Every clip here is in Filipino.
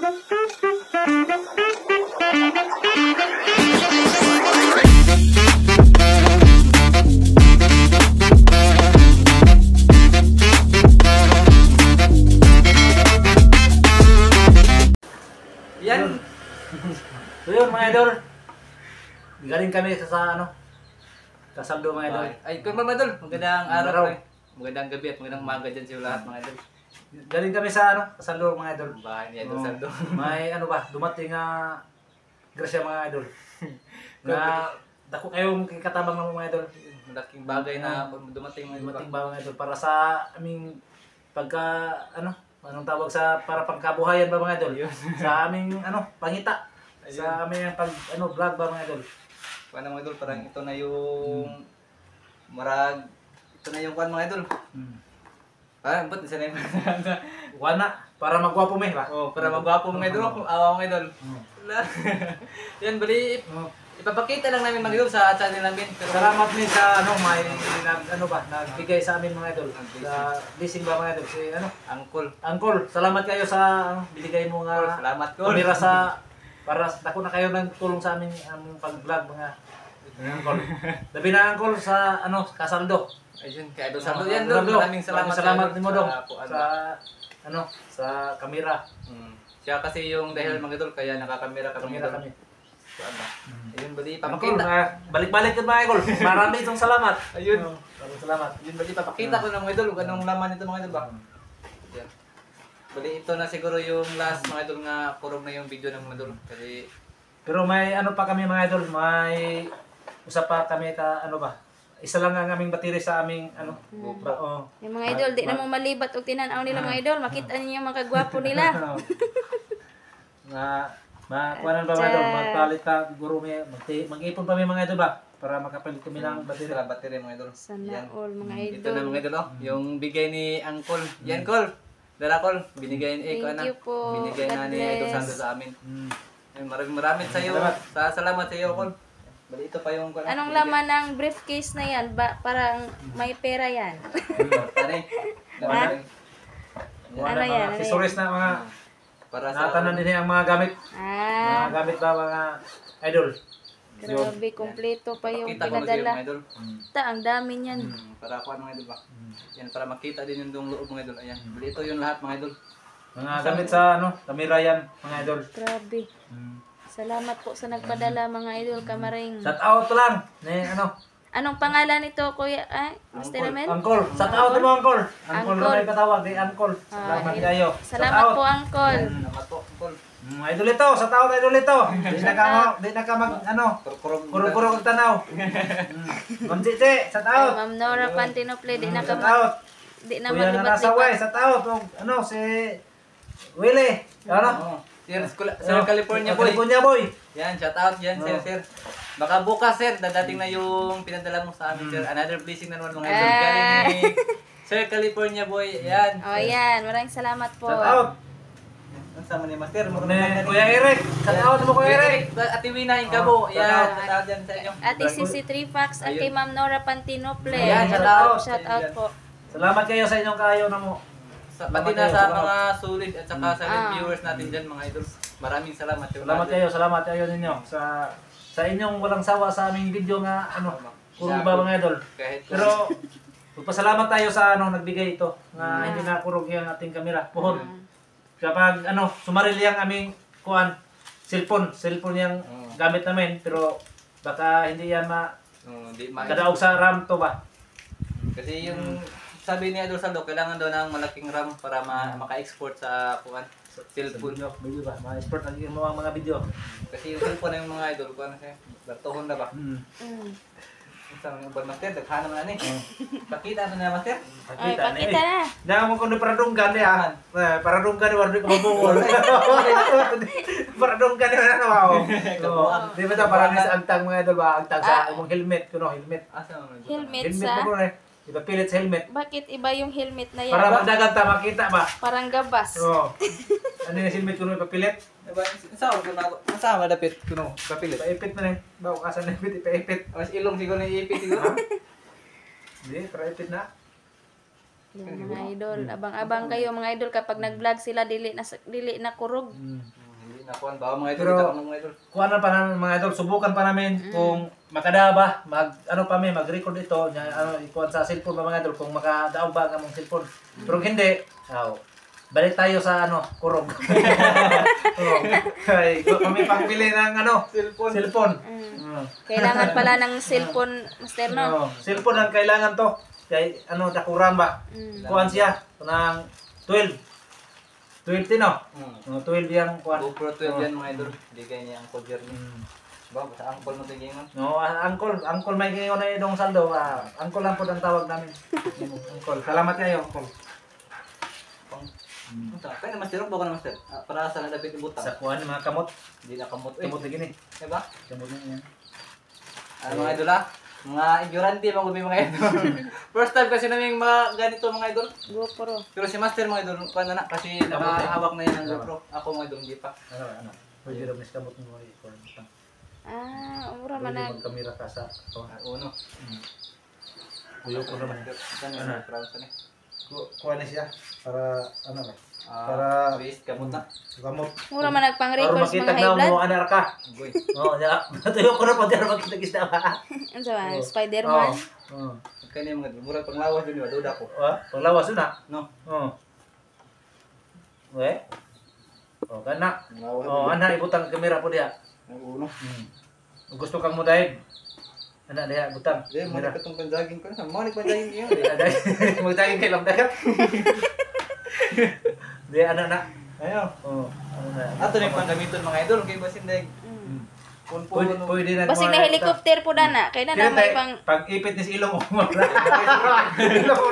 Yan. So yun mga idol. Galing kami sa ano, Kasaldo mga idol. Ay, kung mga idol, magandang araw. Magandang gabi at magandang umaga dyan sa lahat mga idol. Galing kami sa ano, Kasaldo mga idol. Bahay ni Idol Saldo. May ano ba, dumating nga grasya mga idol. Na dako kayong katabang ng mga idol. Malaking bagay na dumating mga idol. Dumating ba mga idol para sa aming pagka ano, anong tawag sa para pangkabuhayan ba mga idol? Sa aming ano, pangita. Sa aming pag ano, vlog ba mga idol? Paano mga idol, parang ito na yung ito na yung kwan mga idol. Parang ba't isa na yung Wana, para magwapo may ba? oh, para magwapo mga idol. Awa mga idol. Yan, bali, ipapakita lang namin mga idol sa channel namin. Pero Salamat din sa ano, may ano ba, nagbigay sa amin mga idol. Sa blessing ba mga idol? Si ano? Angkol, salamat kayo sa ano, binigay mo nga salamat ko. kamera sa para dako na kayo ng tulong sa amin ang pag-vlog mga Angkol. Labi na Angkol sa ano, Kasaldo. Ayun, kay Idol Saldo yan doon. Maraming Salamat din mo dong sa sa ano, sa kamera. Siya kasi yung dahil mga idol kaya nakakamera kami. Kamera kami. Ayun, bali Angkol, papakita. balik-balik ka mga Angkol. Marami itong salamat. Ayun. Maraming salamat. Ayun, bali papakita ko ng mga idol kung anong laman nito mga idol ba. Yan. Bali ito na siguro yung last mga idol nga kurog na yung video ng mga idol kasi Pero may ano pa kami mga idol, may usap pa kami ka ano ba? Isa lang ang aming battery sa aming ano. Oo. Yung mga idol, di na mo malibat o tinanaw nila mga idol. Makita niyo yung mga kagwapo nila. Kuanan ba mga idol? Magpalit pa siguro may mag-ipon pa may mga idol ba? Para makapalit kami ng battery. sila battery mga idol. Sana all mga idol. Ito na mga idol oh, yung bigay ni Angkol. Yan Kol. Dala Kol, binigay ni Thank you po. binigay na God ni Idol bless. Saldo sa amin. Ayun, maraming sa iyo. Salamat sa iyo Kol. Bali ito pa yung Anong laman ng briefcase na yan? Parang may pera yan. Tari. Ano yan? Accessories na mga Para sa natanan din ang mga gamit. Ah, Mga gamit ba mga idol? grabe, kompleto pa yung Kita ko na sa iyo, mga pinadala. idol. Ang dami niyan. Para kuha mga idol ba? Yan, para makita din yung dong loob mga idol. Ayan. Bali ito yung lahat mga idol. Mga gamit sa ano, kamera yan mga idol. Grabe. Salamat po sa nagpadala mga idol kamaring. Shout out lang. Ano? Anong pangalan nito, Kuya? Mr. Ramel? Angkol. Shout out mo Angkol. Angkol Angkol. na may katawag di Angkol. Salamat kayo. Salamat po, Angkol. Salamat po, Kol. Idol ito, sa tao idol ito. Di na ka mag ano, puro-puro kag tanaw. Ma'am Cici, sa Ay, tao. Ma'am Nora Pantinople, di na Sa ka tao. di na Kuya na nasa way, maglibat-libat. sa tao. Ano si Willie. Ano? Sir California boy. California boy. Yan, shout out yan, sir. Baka bukas, sir, dadating na yung pinadala mo sa amin, sir. Another blessing na naman mga idol. Galing ni Sir California boy. Yan. Oh, yan. Maraming salamat po. Shout out. Ang sama ni Master. Kuya Eric. Shout out mo Kuya Eric. Ate Wina, Ingkabo. Yan, shout out yan sa inyo. Ate Sisi Trifax at kay Ma'am Nora Pantinople. Ayan, shout out. Shout out po. Salamat kayo sa inyong kayo na mo. Pati na sa mga sulit at saka sa viewers natin dyan mga idol. Maraming salamat. Salamat kayo ninyo sa inyong walang sawa sa aming video nga ano, kurog ba mga idol. Pero magpasalamat tayo sa ano nagbigay ito nga hindi na kurog yung ating kamera. Puhon. Kapag ano, sumarili ang aming kuan cellphone yung gamit namin pero baka hindi yan kadaog sa RAM to ba. Kasi yung sabi ni Idol Saldo, kailangan daw ng malaking RAM para maka-export sa kuan cellphone. Video ba? Ma-export ang mga video. Kasi yung cellphone ng mga idol ko ano siya, bertohon na ba? Isang yung Master, daghan naman ani. Pakita na Master. Ay, pakita na. Jangan mo kuno paradunggan ya. Paradunggan ni wardi ko mabungol. Paradunggan ni ano ba? Di ba ta para ni sa agtang mga idol ba? Agtang sa imong helmet kuno, helmet. Asa man? Helmet Helmet sa... mo kuno. Ipapilit sa helmet. Bakit iba yung helmet na yan? Para magdagan ta makita ba? Parang gabas. Oo. Ano yung helmet kuno ipapilit? Diba? Saan ko na ako? Saan madapit kuno? Papilit. Paipit na rin. Bawo ka sa helmet ipaipit. Mas ilong siguro ni ipit siguro. Hindi, paipit na. Yan, mga idol. Abang-abang kayo mga idol kapag nag-vlog sila dili na kurog. Hindi na kuan ba mga idol, Pero- kita ko ng mga idol. Kuhanan pa namin mga idol, subukan pa namin kung makadaw ba, mag-record ito, ikuhan sa cellphone ba mga idol, kung makadaw ba ang among cellphone. Pero kung hindi, balik tayo sa kurog. Kami pangpili ng cellphone. Kailangan pala ng cellphone, Master, no? Cellphone ang kailangan to. Kay dakuran ba? Kuhan siya ng 12. 12 din, no? 12 yung kuhan. GoPro 12 yan mga idol. Bigay niya ang cover niya. Ba, sa angkol mo tingin mo. No, angkol may kayo na itong saldo. Angkol lang po ang tawag namin. Angkol. Salamat kayo, angkol. Kaya na master, baka na master. Para sa nadapit yung butang. Sa kuhan yung mga kamot. Hindi na kamot. Kamot na gini. Diba? Kamot na yan. Mga idol mga ignorante mga idol. First time kasi namin mga ganito mga idol. GoPro. Pero si master mga idol, paano na? Kasi nakahawak na yan ng GoPro. Ako mga idol, hindi pa. Ano? Pwede rin mas kamot mo. Umura man Pwede magkamera ka sa Uno. kuyo ko naman. Ito na yung proud sa niya. Kuha na siya para ba? Para waste, kamot na. Kamot. Mura man Para nagpang-records makita mga high na blood. mo anar ka. Goy. Natuyo ko na pa dyan makita kisna ba. Ano ba? Spider-Man. Kaya niya mga idol, murag panglawas din yun, duda ko. Panglawas yun na. No? Kana. Panglawas. Ana ibutang kamera po diha. Ang uno. Gusto kang mo dive. Ana diha butang. Hindi, Kamera. manik itong panjaging ko na. Manik panjaging yun. Magtaging kay lang dagat. Di ana na. Ayaw. Ano na. Ato na yung panggamiton mga idol, kay Basindag. Pwede na. Basig na helicopter po dana. Kaya na may pang... Pag ipit ni si ilong mo. Ilong mo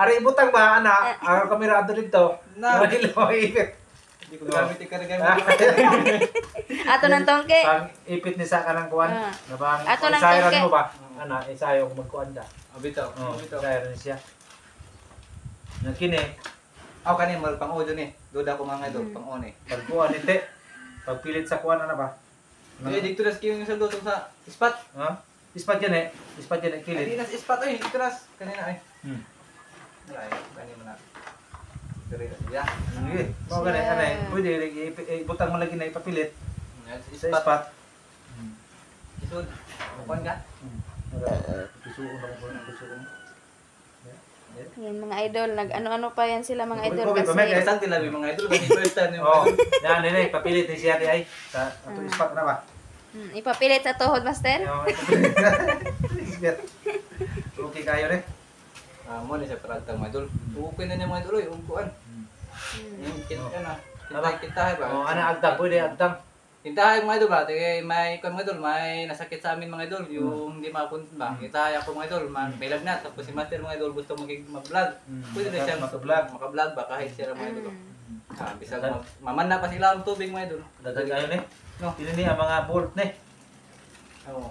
ari ibutang ba ana? Ang kamera ato dito. Na. Ilong ipit. Hindi ko gamit ikagamit. Ato ng tongke. Pag ipit ni sa kanang kuan. Na bang Ato ng isayaran tongke. mo ba? Ana, isayo kung magkuan ka. Bitaw. Isayaran siya. Nakini, Ako kanin, mal pang audio ni. Duda ko mga idol, pang on eh. pagkuan ite. Pagpilit sa kuan ana ba? Eh, dito na skill yung saldo sa spot. Ha? Ispat yan eh. Ispat yan eh, Hindi kilit. na sa spot eh, dito na. Kanina eh. Hmm. Wala eh, kanina na. Pero ya. Sige. Mga ganun, ano eh. Pwede, ibutang mo lagi na ipapilit Yan, sa sa spot. ispat. Isod. Kuan ka? Pisuon ako po ng pisuon. Yan mga idol. Nag-ano-ano pa yan sila mga idol. Covid, pamay, Kaya Kasi... saan tila mga idol kasi first time yung Oh, yan, nene, papilit ni siya di ay. Sa ato ispat na ba? Ipapilit sa tuhod, Master. Yung ipapilit. Okay kayo rin. mo ni sa pralta mga idol. Okay na niya mga idol, kuan. Yung kita na. Kintahay ba? Oh, ana agtang, pwede agtang. Kintahay mga idol ba? Tingay may kuan mga idol, may nasakit sa amin mga idol, yung hindi mapunta ba. Kintahay ako mga idol, may lagnat tapos si Master mga idol gusto mag-vlog. Pwede na siya maka-vlog ba kahit siya mga idol. Bisag mamana pa sila ang tubig mga idol. Dadag kayo ni. No. Pili ni ang mga bolt ni.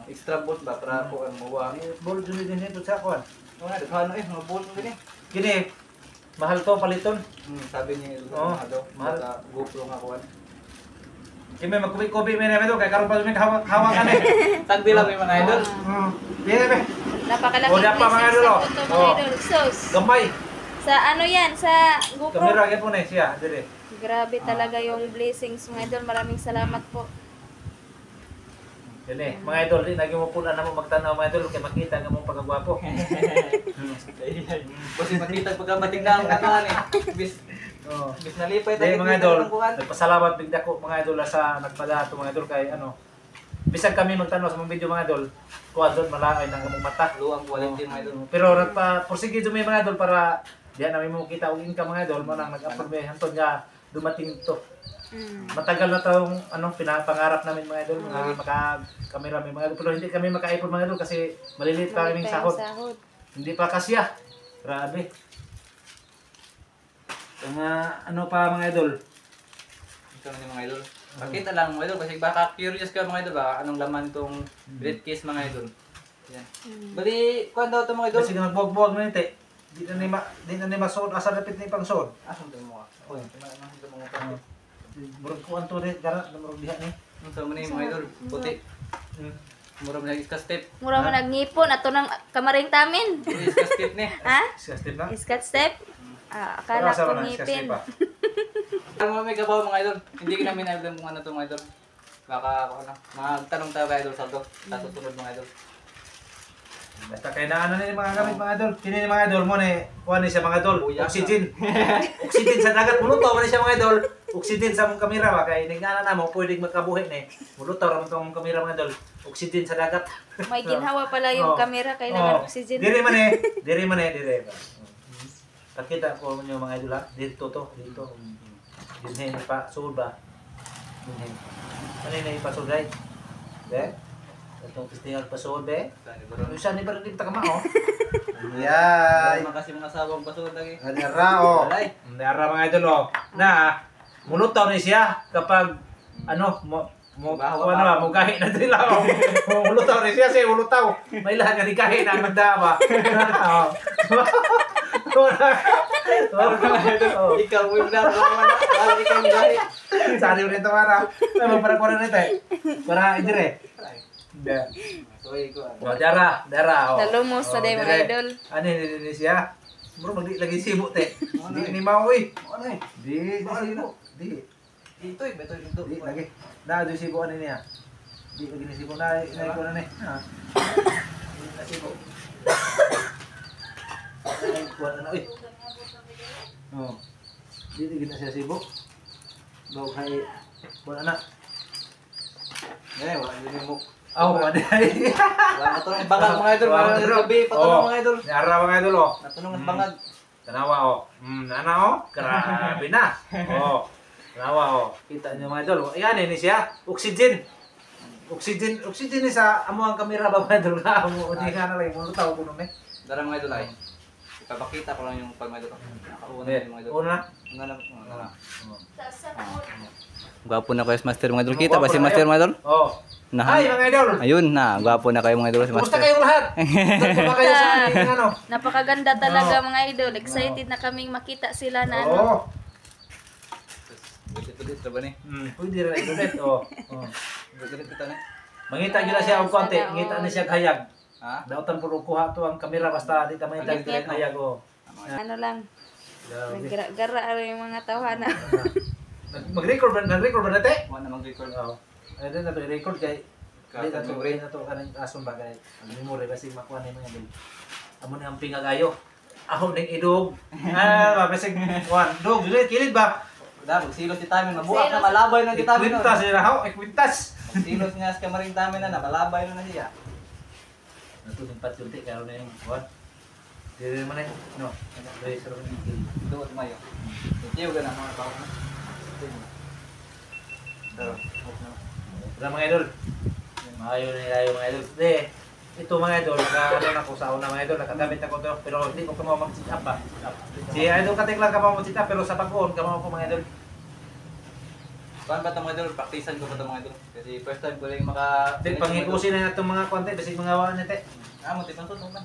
Extra bolt ba para ko ang mawa. Bolt dun din ito sa kuan. Nga, ano mga bolt mo gani. Kini, mahal to paliton. Sabi niya Oo, mahal. mahal. Sa GoPro nga kuan. Kami magkubi-kubi may namin to kay karon pa may hawak kami. Tagdi lang yung mga idol. Dili be. Napakalaki O, dapat mga idol, oh. ito mga Oh. idol. Sus. Gamay. Sa ano yan? Sa GoPro. Kamera gyud po ni siya, dili. Grabe talaga yung blessings mga idol. Maraming salamat po. Dili, mga idol, di naging mapunan na mo magtanaw mga idol kay makita nga mong pagkagwapo. Kasi matitag pagkamating na ang katawan eh. Oh. Bis nalipay Dili mga idol, nagpasalamat big dako mga idol sa nagpadato mga idol kay ano. Bisag kami magtanaw sa mga video mga idol, kuha doon malaay nang among mata. Luwang quality mga idol. Pero nagpa-pursige dumi mga idol para diyan namin mo kita og income mga idol mo nang nag-upload may hanton nga dumating to. Matagal na tong pinapangarap namin mga idol mga maka-camera may mga idol pero hindi kami maka-ipon mga idol kasi maliliit pa kaming sahod. Hindi pa kasya. Grabe. Mga ano pa mga idol? Ito na yung mga idol. Pakita lang mga idol kasi baka curious ka mga idol ba anong laman itong briefcase mga idol. Yan. Bali, kuhan daw ito mga idol. Kasi nagbuwag-buwag na nito. Di na ni masuod asa dapit ni pang suod. Asan ito mo? Uy, tumama ito mga kapit. Murag ko anto rin gara murag diha ni. Ano sa muna yung mga idol? Puti. Mura man iska step. Mura man nagnipon ato ng kamaring tamin. Iska step ni. Ha? Disgusting na. Iskat step? Akala Para sa ko mga ngipin. disgusting pa. Alam mo may gabaw mga idol. Hindi ko namin alam kung ano to mga idol. Baka ano, magtanong tayo kay idol Saldo. Sa susunod mga idol. Basta kay na ano ni mga gamit mga idol. Kini ni mga idol mo ni kuha ni siya mga idol. Buya Oxygen. Oxygen sa dagat muluto man ni siya mga idol. Oxygen sa mong kamera ba kay ningana na mo pwedeng magkabuhi ni. Muluto ra man tong kamera mga idol. Oxygen sa dagat. May ginhawa pala yung Oh. camera, kailangan Oh. oxygen. Dire man eh. Dire man eh. Dire ba. Pakita ko niyo mga idol ha. Dito to. Dito. Dinhin pa sud ba. Dinhin. Ano na ipasod right? Be? Itong testingal pasod be. Yung siya ni ba rin takama oh. Ay, Yay. kasi mga asawang basura lagi. Adira oh. Walay. Adira mga idol oh. Na mulutaw ni siya kapag ano mo Bahawa ano ba mo kahit na dila oh. Mulutaw ni siya say ulutaw. May lahat ni kahit na magdaba. Oh. Ikaw mo yung daro naman. Wala ikaw yung gahi. Sari ulit ito para. Ay, para nito eh. Para idire. So, ikaw. Oh, dara. Oh. Nalumos na Oh, day mga dire. idol. Ano ni siya? Bro, magdi lagi sibo te. Di ni maoy. Ano eh? Di sibo. Di. Ito eh, beto yung Di lagi. Na do sibo ano niya. Di lagi ni sibo na ko na ni. Ha. Di na sibo. Ay, kuha na oy. Oh. Di lagi na siya sibo. Baw kay kuha na. Eh, wala yun yung muk. Aw, wala ay. Wala natulong bangag mga idol. Wala gabi, patulong mga idol. Yara mga idol oh. Natulong ang bangag. Tanawa oh. Ana oh. Grabe na. Oh. Tanawa oh. Kita niyo mga idol. Ayan ni siya. Oxygen. Oxygen ni sa amo ang kamera ba mga idol na amo ni nga na lang mo taw kuno ni. Dara mga idol ay. Ipapakita ko lang yung pag mga idol. Nakauna yung mga idol. Una. Una lang. Oh. Gwapo na kayo si Master mga idol. Kita ba si Master mga idol? Oh. Nahan. Hi mga idol. Ayun na, gwapo na kayo mga idol si Kumusta Master. kayong lahat? Dito ba kayo sa ating ano? Napakaganda talaga mga idol. Excited na kaming makita sila na ano. Oo. Dito ba ni? Pwede rin ito net. Oh. Oh. Dito kita ni. Mangita gyud siya og konti. Ngita ni siya hayag. Ha? Dautan puro kuha to ang kamera basta di ta mangita Agit-ngit. hayag oh. Ano lang. Grabe. Naggara-gara yung mga tawhana. Mag-record ba natin? Wala na mag-record. Oo. Ay din na to i-record kay Kahit na to memory. na to kanang ason ba kay ang memory kasi makuha ni mga dil. Amo ni ang pingagayo. Ako ning idog. Basig one dog kilid ba? Da, magsilos si Tamin. Mabuhat Silos. na malabay na kita Tamin. Kwintas ni rahaw, ay kwintas. Silos niya sa kamaring Tamin na malabay na siya. Natulong pat yun karon na yung one. Dili man no. Dili sa ron ikil. Doon mayo. Itiyo ka na mga tao. Wala mga idol. Maayo na tayo mga idol. De, ito mga idol, ano na ko sa una mga idol, nakagamit ako to, pero hindi ko kamo mag-sit up ba. Si idol katik lang kamo mag-sit up, pero sa pag-on kamo po mga idol. Kuan ba ito mga idol? Praktisan ko ba ito mga idol? Kasi first time ko lang maka... Di, panghipusin na itong mga konti, basic mga wala nete. Mo, tipang tutong ba?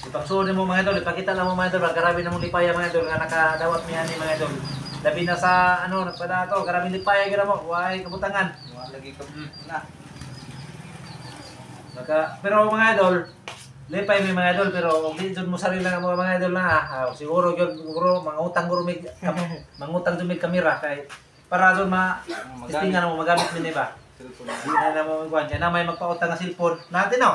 Ipagsuon mo mga idol, ipakita lang mo mga idol, grabe na mong lipaya mga idol, nga nakadawat niya ni mga idol. Labi na sa, ano, nagpada to, grabe lipaya gina mo, huwag kabutangan. Mga lagi ko. Na. Pero mga idol, lipay may mga idol, pero hindi dun mo sarili lang mga idol na siguro yun, siguro mangutang gurumig, mangutang dumig kamera, kay para doon testingan mo magamit mo ba? Hindi na mo magkuhan dyan, na may magpautang na cellphone natin no?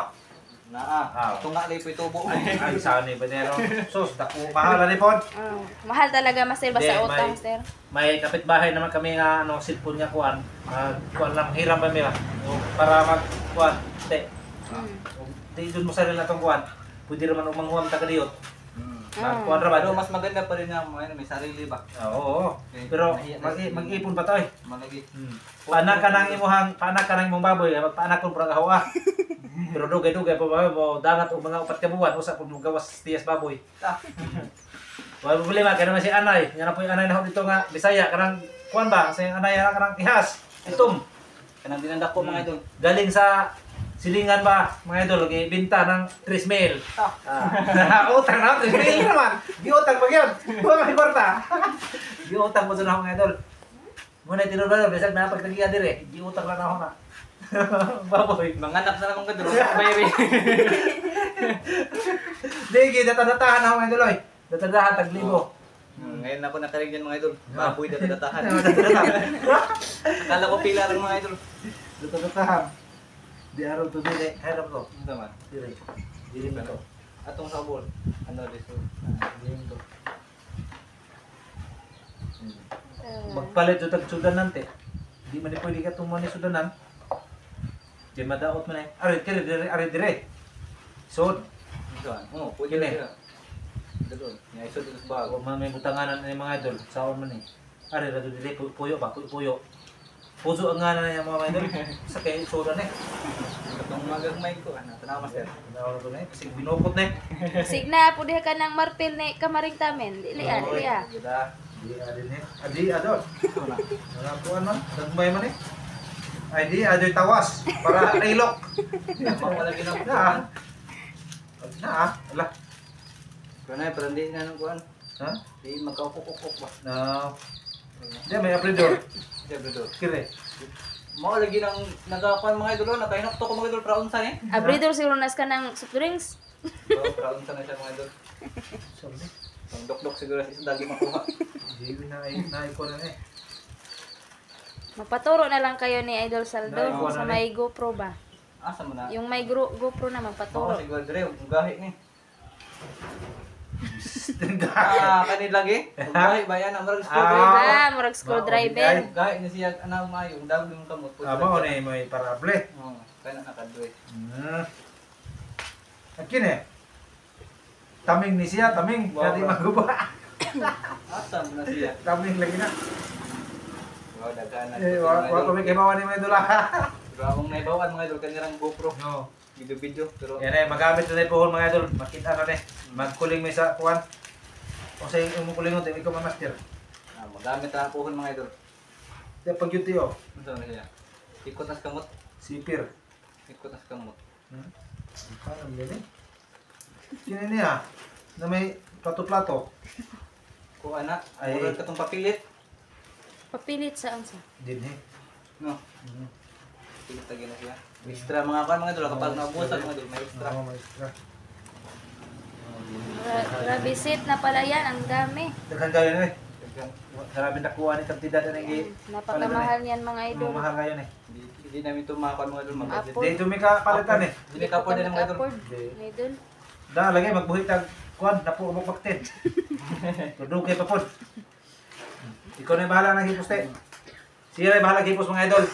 Naa. Ito nga lipo itubo. Ay, saan ni Badero? Sus, dako, mahal na po. Mahal talaga master basta Hindi, utang may- master. May kapitbahay naman kami nga ano, cellphone nga kuhan. Kuhan lang, hiram ba nila? Para magkuhan. Di doon mo sarili na itong kuhan. Pwede naman umanghuam tagaliyot. Kuhan ra Pero ba? mas maganda pa rin na may sarili ba? Oo. Pero mag-ipon pa to eh. Malagi. Paanak ka nang imong baboy, magpaanak kong prang hawa. Pero dugay-dugay pa ba mo dangat og mga 4 ka buwan usa pud mo gawas tiyas baboy. Wala problema kay naman si Anay, nya na po yung Anay na dito nga Bisaya kanang kuan ba sa Anay na kanang ihas. Itom Kanang dinanda ko mga idol. galing sa silingan ba mga idol gibenta ng 3,000. Utang na 3,000 naman. Giutang pa gyud. Wa may kwarta. Giutang mo sa mga idol. Muna tinuro ba bisag na pagtagiya dire, giutang lang ako na. Baboy. Manganak na naman ka doon. Baby. Digi, datadataan ako mga idol oy. Datadahan taglibo. Ngayon ako nakarig yan mga idol. Baboy na tadatahan. Datadahan. Akala ko pila lang mga idol. Datadahan. Di araw to dire. Harap to. Ano naman? Dire. Dire mo to. Atong sabon. Ano dito? Dire mo to. Magpalit yung tag-sudanan te. Di man pwede ka tumuha ni sudanan. Di madaot man eh. Ari dire. Sod. Saan? Oo, pwede Kini. na. Doon. Nga iso dito sa bago. O man may butanganan ni mga idol. Saon man eh. Ari ra dire puyo ba? Puyo. Puso ang ngana niya mga idol. Sa kay soda ne. Katong magagmay ko. Ano? Tanaw master. Tanaw to ne. Kasi binukot ne. Signa po diha ka ng marpil ni kamaring tamen. Dili ah, dili ah. Kita. Di adin ne. Adi adol. Wala po ano. Dagmay man eh. Ay di adoy tawas para nailok. Tama wala ginawa. Na. Ala. Pero na, pero hindi na nung kuhan. Ha? Di magkaukuk-ukuk ba? Na. Di may apredor. Siyempre doon. Kire. Mao lagi nang nagakuan mga idol, nakahinok to ko mga idol para unsa ni. Abridor siguro nas ka ng soft drinks. So, para unsa na siya mga idol. Sorry. Ang dok-dok siguro sa isang dagi makuha. Di na ko na eh. Magpaturo na lang kayo ni Idol Saldo Naigo sa na may GoPro ba? Asa mo na? Yung may GoPro na Mao magpaturo. siguro dire, ang gahi ni. Tindahan. Kanid lagi. Ang gahi ba yan? Ang marag screwdriver. Ah, murag screwdriver. Gahi na siya ana maayo, ang dagol yung kamot. Aba ni may parable. Oo, kaya nakadre. Akin eh. Taming ni siya, taming. Wow, Hindi wow. maguba. Asa mo na siya? Taming lagi na. Wow, daghan na. Wa ko may kimawa ni mga idol. Grabong naibawan mga idol kanirang GoPro. No. Video-video pero Yan eh, magamit na tayo pohon mga idol. Makita na eh. Magkuling may sa kuwan. O sa yung kulingon, hindi ko mamaster. magamit na puhon mga idol. Kaya pag yun tiyo, Ito na siya. Ikot na sa kamot. sipir. Ikot na sa kamot. Parang yan eh. Kini niya, na may plato-plato. Kung ana, Ay. murag katong papilit. Papilit sa ansa. Din eh. No. Pilit lagi na siya. Extra mga kan mga idol kapag naubusan mga idol, may extra. Oo, may extra. Grabe set na pala yan. Ang dami. Daghan kayo na eh. Daghan. Maraming nakuha ni kantidad na nag Napakamahal niyan mga idol. Mahal kayo na eh. Hindi namin ito mga kan mga idol mag-budget. Apo. Dito may kapalitan eh. Hindi ka po din mga idol. Afford, mga idol. Da, lagi magbuhit tag kuan, napo mo baktin. Tudog kay papod. Ikaw na yung bahala ng hipos te. Siya na yung bahala ng hipos mga idol.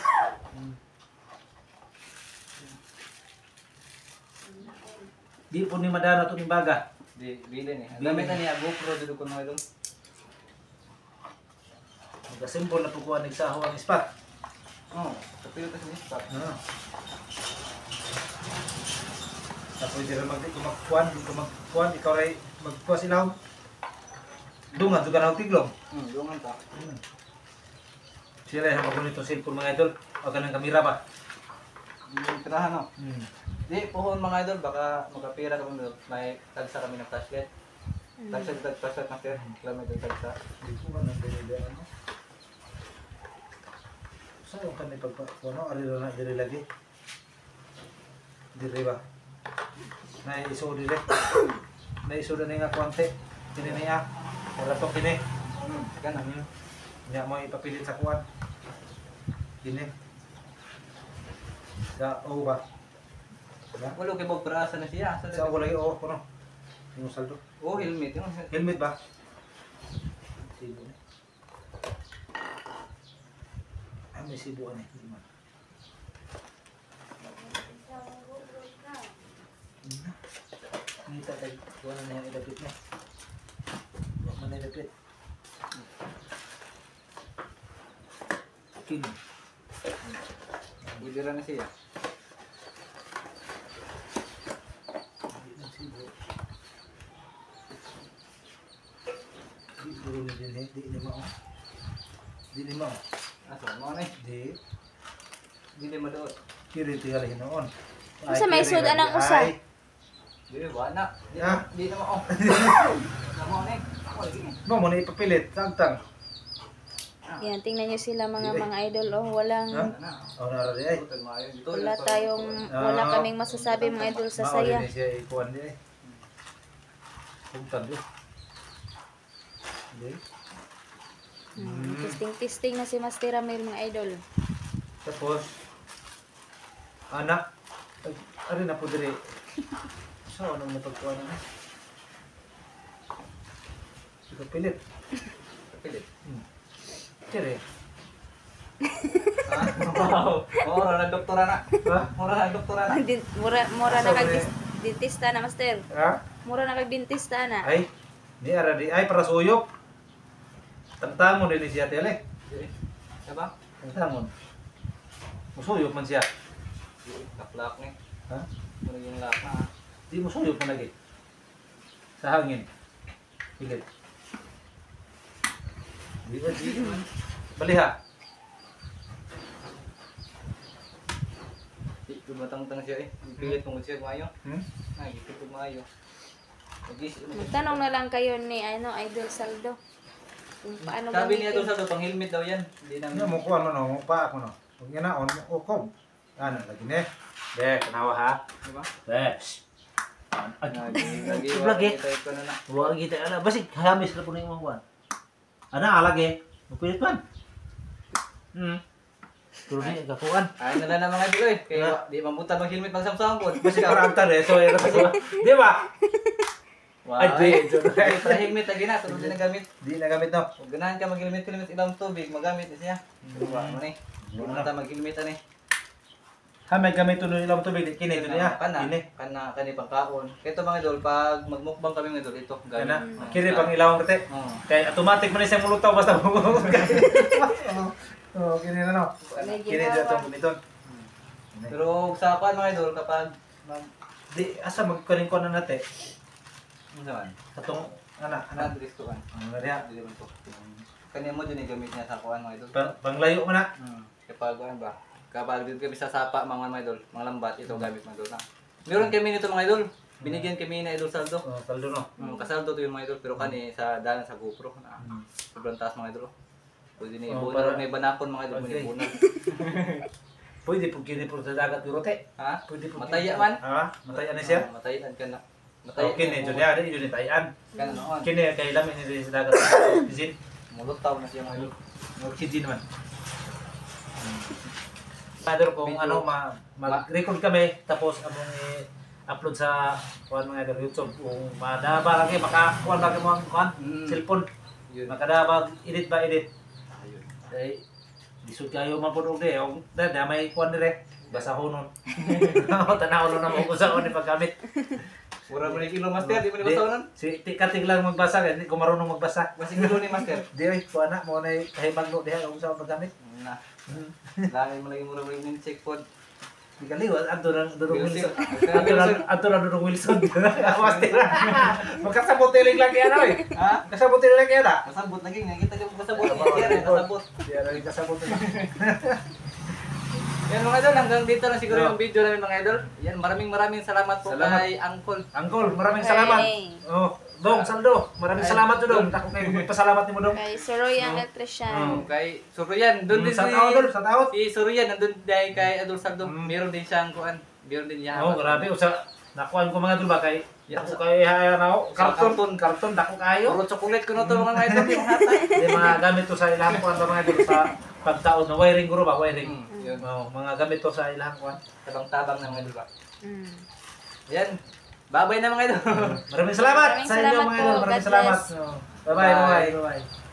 Di po ni madana ito ni baga. Di bilin eh. Ang gamit na niya GoPro dito ko mga idol. Magasimbol na po kuha nagsaho ang spot. Oh, kapilo ta sa spot. Tapos hindi rin magkuhan, ikaw rin magkuha sila. Dungan, dugan ang tiglong. Dungan ta. Sila yung magunin itong cellphone mga idol. O ganang kamera ba? Yung tirahan no. Di pohon mga idol baka magkapira kami dito. May tagsa kami ng flashlight. Flashlight na sir. Kilometer tagsa. Hindi ko ba nang binibiyaan mo? Saan yung kanil pagpakuha? Arilo na, diri lagi. Diri ba? Naiso dili. Naiso na nga kuwante. Kini niya. Wala to kini. Ganun. Niya mo ipapilit sa kuwan. Kini. Da, o ba? Da? Walo kay bog praasa na siya. Sa ako lagi, o, kuno. Yung saldo. Oh, helmet yun. Helmet ba? Sibo na. Ah, may sibuan eh. Hindi man. Nita tayo. Kuha na yung idapit na. Kuha man na idapit. Kini. Budira na siya. Hindi na sibo. Di duro na din eh. Di ni mao. Di ni mao. Asa mo na eh. Di. Dili maduot. Kiri tinggalin noon. Usa may sud anang usa. Dili ba na. Ah. Di na mo. Na mo na eh. Ako lagi eh. No, mo na ipapilit. Tagtang. Yan, tingnan nyo sila mga idol. Oh, walang, Oh, nara di ay. wala kaming masasabi mga idol sa saya. Mauli ni siya ikuan di ay. Puntan di. Di. Testing na si Master Ramil mga idol. Tapos anak ari na po diri. So anong napagkuan na? Sige pilit. Pilit. Dire. Wow. Mura na doktora na. Ha? Mura na doktora na. Mura na kag dentista na Master. Ha? Mura na kag dentista na. Ay, di ara di ay para suyok. Tangtangon din siya tele. Diba? Tangtangon. Musuyok man siya. Laklak ni. Ha? Mura yung lak na. Di musuyok man lagi. Sa hangin. Higit. Di ba di man. Baliha. Dumatang-tang siya eh. Pilit mo siya kumayo. Ay, ipit ko kumayo. Magtanong na lang kayo ni Idol Saldo. Kung paano Sabi niya gamitin. doon sa pang helmet daw yan. Hindi namin. Ano mo kuan mo no, pa ako no. Kung yan na on mo kom. Ano lagi ni? De, kanawa ha. Diba? Bes. Lagi. Lagi. Type ko na na. Wa kita ala basig hamis ra po ning kuan. Ana alage. Mupilit man. Turo ni gakuan. Ay nala na mga idol eh. Kaya di mamuta mag helmet pang Samsung po. Basig karanta de so era sa. Di ba? Wow. Ay, di. Ay, para helmet lagi na. Tulad din nagamit. Di nagamit no. Kung ganahan ka mag-helmet ibang tubig, magamit na siya. Diba? Ano ni? Hindi mo na mag-helmet ani. Ha may gamit tulo ilang tubig kini to niya. Kana. Kini. Kani pang kaon. Kaya mga idol, pag magmukbang kami mga idol, ito. Kana. gamit. Kini pang ilawang rete. Oo. Kay automatic man siyang mulutaw basta mo. Oh, kini na no. Kini dito tong gamiton. Pero sa kuan mga idol, kapag Di asa magkunin ko na nate. ano naman? Katong ana Address to kan. Ano na Dili man to. Kanya mo din gamit niya sa kuan mga idol. Panglayo mo na. Kapag ano ba? Kapag dito kami sa sapa mga idol, mga lambat ito gamit mga idol na. Meron kami nito mga idol. Binigyan kami ni Idol Saldo. Oh, saldo no. Kasaldo to yung mga idol pero kani sa dalan sa GoPro na sobrang taas mga idol. Pwede ni Oh, ibunan para- may banakon mga idol Okay. ni ibunan. Pwede po kini po sa dagat birote. Ha? Pwede po. Mataya man. Ha? Mataya na siya. Matayan ka na. Okay, kini jud ya, di jud tayan. Kana noon. Kini kay lamin ni sa dagat. Izin. Mulutaw na siya mga idol. Oxygen naman. Father kung ano mag-record kami tapos among i-upload sa kuan mga idol YouTube kung madaba lagi makakuan lagi mo ang kuan cellphone Yun. makadaba edit ba edit Ayun. ay disud kayo man pud de og da may kuan dire basa honon tanaw na mo ko sa ni paggamit Mura mo ni kilo master, di mo ni basahonan? si tikatig lang magbasa hindi ko marunong magbasa Basig kilo ni master. di ay kuan na mo na kahimangno diha kung sa paggamit Na. Dami mo lagi mura mo yung check pod. di kaliwa adto na Dudong Wilson. Wilson adto na Dudong Wilson master magkasabot lang yan ay Ha? kasabot lang yan ah Masabot lagi nga kita ka masabot. Yan masabot. di ara kasabot na Yan mga idol, hanggang dito na siguro yung video namin mga idol. Yan, maraming salamat po Salamat. kay Uncle. Angkol, maraming salamat. Oh, Dong, Saldo, maraming salamat to Dong. Ako kayo magpasalamat nimo Dong. Kay Soroyan Electrician. Kay Surian, doon din Sa tao Dong, sa tao. si Surian, nandun dahil kay Adol Saldo. Meron din siyang kuan. Meron din niya. Oh, grabe usa nakuan ko mga dul ba kay ako kay ano, karton dako kayo. Puro chocolate ko na to mga idol yung hatay. Di mga gamit to sa ilang kuan ba mga dul sa pagtaon na wiring guro ba wiring. Yun. Oh, mga gamit to sa ilang kuan. Tabang-tabang na mga idol ba. Mm. Yan. Bye-bye na mga idol. Maraming salamat Maraming sa inyo salamat mga po. idol. Maraming God salamat. bless. Oh, bye-bye, bye-bye, bye-bye.